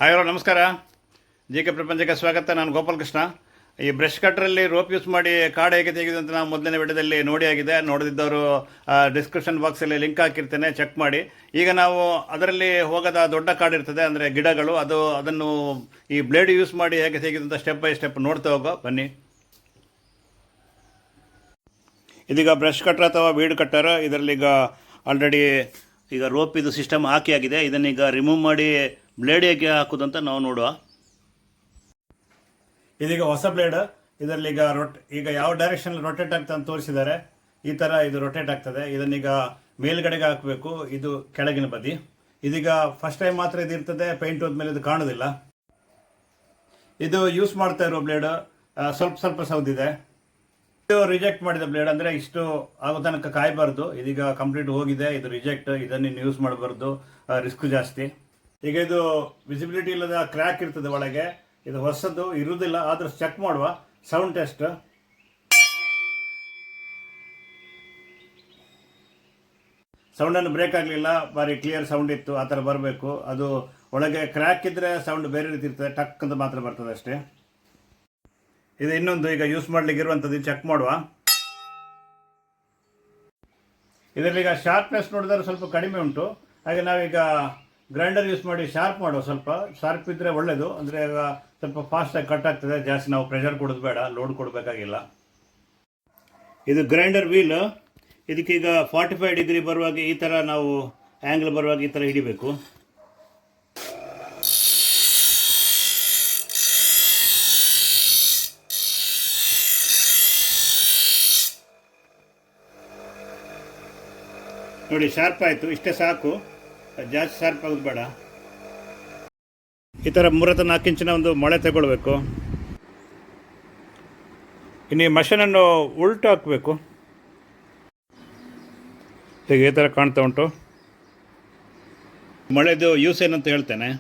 Hi hello ನಮಸ್ಕಾರ. G K ಪ್ರಪಂಚಕ್ಕೆ ಸ್ವಾಗತ. ನಾನು ಗೋಪಾಲಕೃಷ್ಣ. ಈ ಬ್ರಷ್ ಕಟ್ರಲ್ಲಿ ರೋಪ್ ಯೂಸ್ ಮಾಡಿ ಕಾರ್ಡ್ ಹೇಗೆ ತೆಗೆದು ಅಂತ ನಾವು ಮೊದಲನೇ ವಿಡಿಯೋದಲ್ಲಿ ನೋಡಿ ಆಗಿದೆ. ನೋಡದಿದ್ದವರು ಡಿಸ್ಕ್ರಿಪ್ಷನ್ ಬಾಕ್ಸಲ್ಲಿ ಲಿಂಕ್ ಹಾಕಿರ್ತೇನೆ, ಚೆಕ್ ಮಾಡಿ. ಈಗ ನಾವು ಅದರಲ್ಲಿ ಹೋಗೋದ ದೊಡ್ಡ ಕಾರ್ಡ್ ಇರ್ತದೆ, ಅಂದರೆ ಗಿಡಗಳು, ಅದನ್ನು ಈ ಬ್ಲೇಡ್ ಯೂಸ್ ಮಾಡಿ ಹೇಗೆ ತೆಗೆದು ಅಂತ ಸ್ಟೆಪ್ ಬೈ ಸ್ಟೆಪ್ ನೋಡ್ತಾ ಹೋಗೋ ಬನ್ನಿ. ಇದೀಗ ಬ್ರಷ್ ಕಟ್ಟರ್ ಅಥವಾ ವೀಡ್ ಕಟ್ಟರ್, ಇದರಲ್ಲಿ ಆಲ್ರೆಡಿ ಈಗ ರೋಪ್ ಇದು ಸಿಸ್ಟಮ್ ಹಾಕಿ ಆಗಿದೆ. ಇದನ್ನೀಗ ರಿಮೂವ್ ಮಾಡಿ ಬ್ಲೇಡ್ ಹೇಗೆ ಹಾಕೋದಂತ ನಾವು ನೋಡುವ. ಇದೀಗ ಹೊಸ ಬ್ಲೇಡ್, ಇದರಲ್ಲಿ ಈಗ ಯಾವ ಡೈರೆಕ್ಷನ್ ರೊಟೇಟ್ ಆಗ್ತದೆ ಅಂತ ತೋರಿಸಿದ್ದಾರೆ. ಈ ಥರ ಇದು ರೊಟೇಟ್ ಆಗ್ತದೆ. ಇದನ್ನೀಗ ಮೇಲ್ಗಡೆಗೆ ಹಾಕಬೇಕು, ಇದು ಕೆಳಗಿನ ಬದಿ. ಇದೀಗ ಫಸ್ಟ್ ಟೈಮ್ ಮಾತ್ರ ಇದು ಇರ್ತದೆ, ಪೇಂಟ್ ಹೋದ್ಮೇಲೆ ಇದು ಕಾಣೋದಿಲ್ಲ. ಇದು ಯೂಸ್ ಮಾಡ್ತಾ ಇರೋ ಬ್ಲೇಡ್ ಸ್ವಲ್ಪ ಸೌದಿದೆ. ಇದು ರಿಜೆಕ್ಟ್ ಮಾಡಿದ ಬ್ಲೇಡ್, ಅಂದರೆ ಇಷ್ಟು ಆಗೋ ತನಕ ಕಾಯಬಾರ್ದು. ಇದೀಗ ಕಂಪ್ಲೀಟ್ ಹೋಗಿದೆ, ಇದು ರಿಜೆಕ್ಟ್. ಇದನ್ನು ಯೂಸ್ ಮಾಡಬಾರ್ದು, ರಿಸ್ಕ್ ಜಾಸ್ತಿ. ಈಗ ಇದು ವಿಸಿಬಿಲಿಟಿ ಇಲ್ಲದ ಕ್ರ್ಯಾಕ್ ಇರ್ತದೆ ಒಳಗೆ. ಇದು ಹೊಸದು ಇರುವುದಿಲ್ಲ, ಆದರೂ ಚೆಕ್ ಮಾಡುವ. Sound test. ಸೌಂಡನ್ನು ಬ್ರೇಕ್ ಆಗಲಿಲ್ಲ, ಭಾರಿ ಕ್ಲಿಯರ್ ಸೌಂಡ್ ಇತ್ತು, ಆ ಥರ ಬರಬೇಕು. ಅದು ಒಳಗೆ ಕ್ರ್ಯಾಕ್ ಇದ್ದರೆ ಸೌಂಡ್ ಬೇರೆ ರೀತಿ ಇರ್ತದೆ, ಟಕ್ ಅಂತ ಮಾತ್ರ ಬರ್ತದೆ ಅಷ್ಟೇ. ಇದು ಇನ್ನೊಂದು ಈಗ ಯೂಸ್ ಮಾಡಲಿಕ್ಕೆ ಇರುವಂಥದ್ದು, ಚೆಕ್ ಮಾಡುವ. ಇದರಲ್ಲಿ ಈಗ ಶಾರ್ಪ್ನೆಸ್ ನೋಡಿದರೆ ಸ್ವಲ್ಪ ಕಡಿಮೆ ಉಂಟು. ಹಾಗೆ ನಾವೀಗ ಗ್ರೈಂಡರ್ ಯೂಸ್ ಮಾಡಿ ಶಾರ್ಪ್ ಮಾಡುವ. ಸ್ವಲ್ಪ ಶಾರ್ಪ್ ಇದ್ದರೆ ಒಳ್ಳೆಯದು, ಅಂದರೆ ಈಗ ಸ್ವಲ್ಪ ಫಾಸ್ಟಾಗಿ ಕಟ್ ಆಗ್ತದೆ. ಜಾಸ್ತಿ ನಾವು ಪ್ರೆಷರ್ ಕೊಡೋದು ಬೇಡ, ಲೋಡ್ ಕೊಡಬೇಕಾಗಿಲ್ಲ. ಇದು ಗ್ರೈಂಡರ್ ವೀಲ್. ಇದಕ್ಕೀಗ 45 ಡಿಗ್ರಿ ಬರುವಾಗ ಈ ಥರ ನಾವು ಆ್ಯಂಗಲ್ ಬರುವಾಗ ಈ ಥರ ಹಿಡಿಬೇಕು. ನೋಡಿ, ಶಾರ್ಪ್ ಆಯಿತು. ಇಷ್ಟೇ ಸಾಕು, ಜಾಸ್ತಿ ಶಾರ್ಪ್ ಆಗೋದು ಬೇಡ. ಈ ಥರ 3-4 ಇಂಚಿನ ಒಂದು ಮೊಳೆ ತಗೊಳ್ಬೇಕು. ಇನ್ನು ಈ ಮಷೀನನ್ನು ಉಲ್ಟು ಹಾಕಬೇಕು. ಈಗ ಈ ಥರ ಕಾಣ್ತಾ ಉಂಟು. ಮೊಳೆದು ಯೂಸ್ ಏನಂತ ಹೇಳ್ತೇನೆ.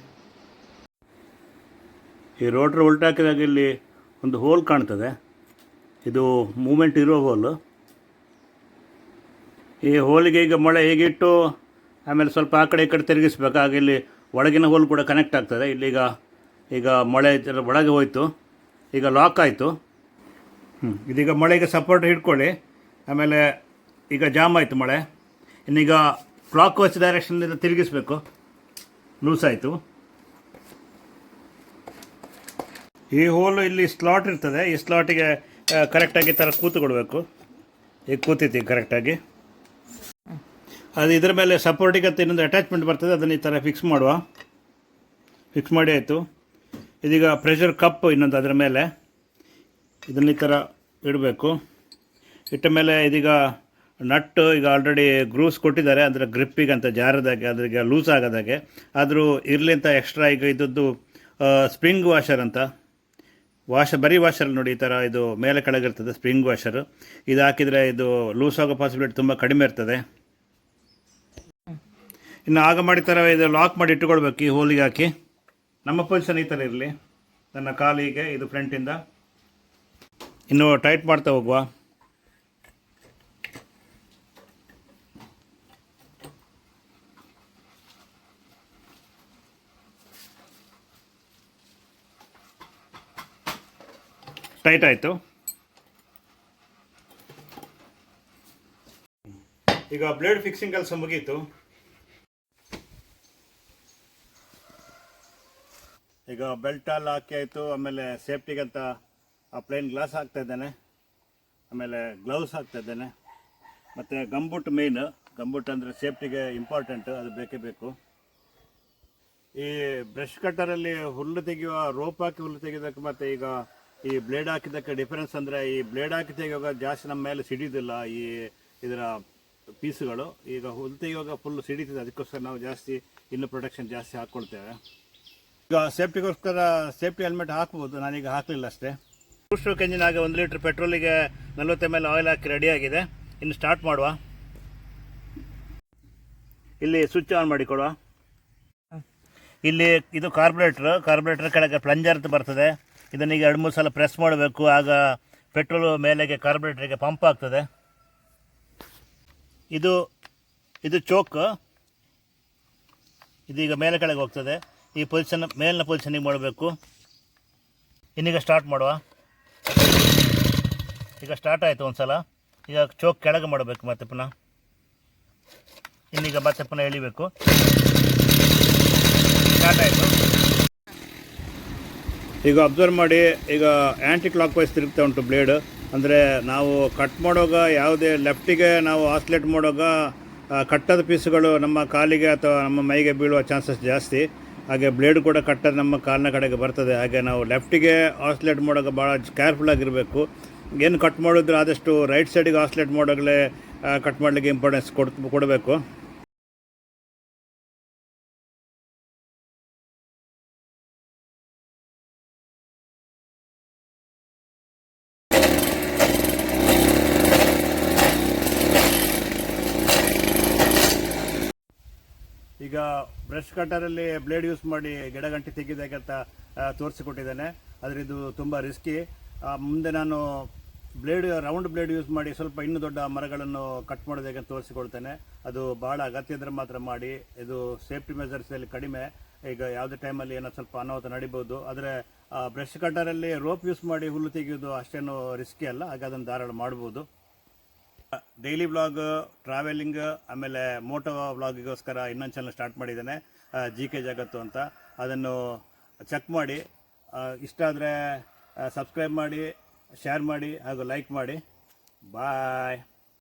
ಈ ರೋಟ್ರ್ ಉಲ್ಟು ಹಾಕಿದಾಗ ಇಲ್ಲಿ ಒಂದು ಹೋಲ್ ಕಾಣ್ತದೆ. ಇದು ಮೂಮೆಂಟ್ ಇರೋ ಹೋಲು. ಈ ಹೋಲಿಗೆ ಈಗ ಮೊಳೆ ಹೇಗಿಟ್ಟು ಆಮೇಲೆ ಸ್ವಲ್ಪ ಆ ಕಡೆ ಈ ಕಡೆ ತಿರುಗಿಸ್ಬೇಕು. ಹಾಗೆ ಇಲ್ಲಿ ಒಳಗಿನ ಹೋಲ್ ಕೂಡ ಕನೆಕ್ಟ್ ಆಗ್ತದೆ. ಇಲ್ಲಿಗ ಈಗ ಮೊಳೆ ಒಳಗೆ ಹೋಯಿತು, ಈಗ ಲಾಕ್ ಆಯಿತು. ಇದೀಗ ಮೊಳೆಗೆ ಸಪೋರ್ಟ್ ಹಿಡ್ಕೊಳ್ಳಿ. ಆಮೇಲೆ ಈಗ ಜಾಮ್ ಆಯಿತು ಮೊಳೆ. ಇನ್ನೀಗ ಕ್ಲಾಕ್ ವೈಸ್ ಡೈರೆಕ್ಷನ್ನಿಂದ ತಿರುಗಿಸ್ಬೇಕು. ಲೂಸ್ ಆಯಿತು. ಈ ಹೋಲು ಇಲ್ಲಿ ಸ್ಲಾಟ್ ಇರ್ತದೆ. ಈ ಸ್ಲಾಟಿಗೆ ಕರೆಕ್ಟಾಗಿ ಈ ಥರ ಕೂತುಕೊಡ್ಬೇಕು. ಈಗ ಕೂತೈತಿ ಕರೆಕ್ಟಾಗಿ. ಅದು ಇದರ ಮೇಲೆ ಸಪೋರ್ಟಿಗೆ ಅಂತ ಇನ್ನೊಂದು ಅಟ್ಯಾಚ್ಮೆಂಟ್ ಬರ್ತದೆ, ಅದನ್ನು ಈ ಥರ ಫಿಕ್ಸ್ ಮಾಡುವ. ಫಿಕ್ಸ್ ಮಾಡಿ ಆಯಿತು. ಇದೀಗ ಪ್ರೆಷರ್ ಕಪ್ ಇನ್ನೊಂದು ಅದರ ಮೇಲೆ ಇದನ್ನು ಈ ಥರ ಇಡಬೇಕು. ಇಟ್ಟ ಮೇಲೆ ಇದೀಗ ನಟ್ಟು ಈಗ ಆಲ್ರೆಡಿ ಗ್ರೂಸ್ ಕೊಟ್ಟಿದ್ದಾರೆ, ಅಂದರೆ ಗ್ರಿಪ್ಪಿಗೆ ಅಂತ ಜಾರದಾಗೆ, ಅದ್ರಿಗೆ ಲೂಸ್ ಆಗೋದಾಗೆ. ಆದರೂ ಇರಲಿ ಅಂತ ಎಕ್ಸ್ಟ್ರಾ ಈಗ ಇದ್ದದ್ದು ಸ್ಪ್ರಿಂಗ್ ವಾಷರ್ ಅಂತ. ಬರೀ ವಾಷರ್ ನೋಡಿ, ಈ ಥರ ಇದು ಮೇಲೆ ಕೆಳಗಿರ್ತದೆ ಸ್ಪ್ರಿಂಗ್ ವಾಷರು. ಇದು ಹಾಕಿದರೆ ಇದು ಲೂಸ್ ಆಗೋ ಪಾಸಿಬಿಲಿಟಿ ತುಂಬ ಕಡಿಮೆ ಇರ್ತದೆ. ಇನ್ನು ಆಗ ಮಾಡಿ ಥರ ಇದು ಲಾಕ್ ಮಾಡಿ ಇಟ್ಟುಕೊಳ್ಬೇಕು. ಈ ಹೋಲಿಗೆ ಹಾಕಿ ನಮ್ಮ ಪೊಸಿಷನ್ ಈ ಥರ ಇರಲಿ. ನನ್ನ ಕಾಲಿಗೆ ಇದು ಫ್ರಂಟಿಂದ ಇನ್ನು ಟೈಟ್ ಮಾಡ್ತಾ ಹೋಗುವ. ಟೈಟ್ ಆಯಿತು. ಈಗ ಬ್ಲೇಡ್ ಫಿಕ್ಸಿಂಗ್ ಕೆಲಸ ಮುಗೀತು. ಈಗ ಬೆಲ್ಟಲ್ಲಿ ಹಾಕಿ ಆಯಿತು. ಆಮೇಲೆ ಸೇಫ್ಟಿಗಂತ ಪ್ಲೇನ್ ಗ್ಲಾಸ್ ಹಾಕ್ತಾ ಇದ್ದೇನೆ. ಆಮೇಲೆ ಗ್ಲೌಸ್ ಹಾಕ್ತಾ ಇದ್ದೇನೆ. ಮತ್ತು ಗಂಬೂಟ್ ಮೇಯ್ನ್. ಗಂಬೂಟ್ ಅಂದರೆ ಸೇಫ್ಟಿಗೆ ಇಂಪಾರ್ಟೆಂಟು, ಅದು ಬೇಕೇ ಬೇಕು. ಈ ಬ್ರಷ್ ಕಟ್ಟರಲ್ಲಿ ಹುಲ್ಲು ತೆಗೆಯುವ ರೋಪ್ ಹಾಕಿ ಹುಲ್ಲು ತೆಗೆಯೋದಕ್ಕೆ ಮತ್ತು ಈಗ ಈ ಬ್ಲೇಡ್ ಹಾಕಿದ್ದಕ್ಕೆ ಡಿಫರೆನ್ಸ್ ಅಂದರೆ, ಈ ಬ್ಲೇಡ್ ಹಾಕಿ ತೆಗೆಯುವಾಗ ಜಾಸ್ತಿ ನಮ್ಮ ಮೇಲೆ ಸಿಡಿಯೋದಿಲ್ಲ ಈ ಇದರ ಪೀಸುಗಳು. ಈಗ ಹುಲ್ಲು ತೆಗೆಯುವಾಗ ಫುಲ್ಲು ಸಿಡಿತದೆ. ಅದಕ್ಕೋಸ್ಕರ ನಾವು ಜಾಸ್ತಿ ಇನ್ನೂ ಪ್ರೊಟೆಕ್ಷನ್ ಜಾಸ್ತಿ ಹಾಕ್ಕೊಳ್ತೇವೆ. ಈಗ ಸೇಫ್ಟಿಗೋಸ್ಕರ ಸೇಫ್ಟಿ ಹೆಲ್ಮೆಟ್ ಹಾಕ್ಬೋದು. ನಾನೀಗ ಹಾಕಲಿಲ್ಲ ಅಷ್ಟೇ. 2 ಸ್ಟ್ರೋಕ್ ಎಂಜಿನ್ ಆಗಿ 1 ಲೀಟ್ರ್ ಪೆಟ್ರೋಲಿಗೆ 40 ml ಆಯಿಲ್ ಹಾಕಿ ರೆಡಿಯಾಗಿದೆ. ಇನ್ನು ಸ್ಟಾರ್ಟ್ ಮಾಡುವ. ಇಲ್ಲಿ ಸ್ವಿಚ್ ಆನ್ ಮಾಡಿಕೊಡುವ. ಇಲ್ಲಿ ಇದು ಕಾರ್ಬೊರೇಟ್ರ್ ಕೆಳಗೆ ಪ್ಲಂಜರ್ ಅಂತ ಬರ್ತದೆ. ಇದನ್ನೀಗ 2-3 ಸಲ ಪ್ರೆಸ್ ಮಾಡಬೇಕು. ಆಗ ಪೆಟ್ರೋಲು ಮೇಲೆಗೆ ಕಾರ್ಬೊರೇಟ್ರಿಗೆ ಪಂಪ್ ಆಗ್ತದೆ. ಇದು ಚೋಕ್. ಇದೀಗ ಮೇಲೆ ಕೆಳಗೆ ಹೋಗ್ತದೆ. ಈ ಪೊಸಿಷನ್ ಮೇಲಿನ ಪೊಸಿಷನಿಗೆ ಮಾಡಬೇಕು. ಇನ್ನೀಗ ಸ್ಟಾರ್ಟ್ ಮಾಡುವ. ಈಗ ಸ್ಟಾರ್ಟ್ ಆಯಿತು ಒಂದು ಸಲ. ಈಗ ಚೋಕ್ ಕೆಳಗೆ ಮಾಡಬೇಕು ಮತ್ತೆ ಪುನಃ. ಇನ್ನೀಗ ಮತ್ತೆ ಪುನಃ ಎಳಿಬೇಕು. ಸ್ಟಾರ್ಟ್ ಆಯಿತು. ಈಗ ಅಬ್ಸರ್ವ್ ಮಾಡಿ, ಈಗ ಆ್ಯಂಟಿ ಕ್ಲಾಕ್ ವೈಸ್ ತಿರುಗ್ತಾ ಉಂಟು ಬ್ಲೇಡ್. ಅಂದರೆ ನಾವು ಕಟ್ ಮಾಡುವಾಗ ಯಾವುದೇ ಲೆಫ್ಟಿಗೆ ನಾವು ಆಸ್ಲೇಟ್ ಮಾಡುವಾಗ ಕಟ್ಟದ ಪೀಸುಗಳು ನಮ್ಮ ಕಾಲಿಗೆ ಅಥವಾ ನಮ್ಮ ಮೈಗೆ ಬೀಳುವ ಚಾನ್ಸಸ್ ಜಾಸ್ತಿ. ಹಾಗೆ ಬ್ಲೇಡ್ ಕೂಡ ಕಟ್ಟದ ನಮ್ಮ ಕಾಲಿನ ಕಡೆಗೆ ಬರ್ತದೆ. ಹಾಗೆ ನಾವು ಲೆಫ್ಟಿಗೆ ಆಸ್ಲೇಟ್ ಮಾಡುವಾಗ ಭಾಳ ಕೇರ್ಫುಲ್ಲಾಗಿರಬೇಕು. ಏನು ಕಟ್ ಮಾಡಿದ್ರೆ ಆದಷ್ಟು ರೈಟ್ ಸೈಡಿಗೆ ಆಸ್ಲೇಟ್ ಮಾಡೋಗಲೇ ಕಟ್ ಮಾಡಲಿಕ್ಕೆ ಇಂಪಾರ್ಟೆನ್ಸ್ ಕೊಡಬೇಕು. ಈಗ ಬ್ರಷ್ ಕಟ್ಟರಲ್ಲಿ ಬ್ಲೇಡ್ ಯೂಸ್ ಮಾಡಿ ಗಿಡಗಂಟಿ ತೆಗೆದಾಗ ಅಂತ ತೋರಿಸಿಕೊಟ್ಟಿದ್ದೇನೆ. ಆದರೆ ಇದು ತುಂಬ ರಿಸ್ಕಿ. ಮುಂದೆ ನಾನು ರೌಂಡ್ ಬ್ಲೇಡ್ ಯೂಸ್ ಮಾಡಿ ಸ್ವಲ್ಪ ಇನ್ನೂ ದೊಡ್ಡ ಮರಗಳನ್ನು ಕಟ್ ಮಾಡೋದಕ್ಕೆ ತೋರಿಸಿಕೊಡ್ತೇನೆ. ಅದು ಭಾಳ ಅಗತ್ಯ ಇದ್ರೆ ಮಾತ್ರ ಮಾಡಿ. ಇದು ಸೇಫ್ಟಿ ಮೆಜರ್ಸಲ್ಲಿ ಕಡಿಮೆ. ಈಗ ಯಾವುದೇ ಟೈಮಲ್ಲಿ ಏನೋ ಸ್ವಲ್ಪ ಅನಾಹುತ ನಡಿಬೋದು. ಆದರೆ ಬ್ರಷ್ ಕಟ್ಟರಲ್ಲಿ ರೋಪ್ ಯೂಸ್ ಮಾಡಿ ಹುಲ್ಲು ತೆಗೆಯೋದು ಅಷ್ಟೇನು ರಿಸ್ಕಿ ಅಲ್ಲ. ಹಾಗೆ ಅದನ್ನು ಧಾರಾಳ ಮಾಡ್ಬೋದು. ಡೈಲಿ ವ್ಲಾಗ್, ಟ್ರಾವೆಲಿಂಗ್, ಆಮೇಲೆ ಮೋಟೋ ವ್ಲಾಗಿಗೋಸ್ಕರ ಇನ್ನೊಂದು ಚಾನಲ್ ಸ್ಟಾರ್ಟ್ ಮಾಡಿದ್ದೇನೆ, GK ಜಗತ್ತು ಅಂತ. ಅದನ್ನು ಚೆಕ್ ಮಾಡಿ. ಇಷ್ಟ ಆದರೆ ಸಬ್ಸ್ಕ್ರೈಬ್ ಮಾಡಿ, ಶೇರ್ ಮಾಡಿ ಹಾಗೂ ಲೈಕ್ ಮಾಡಿ. ಬಾಯ್.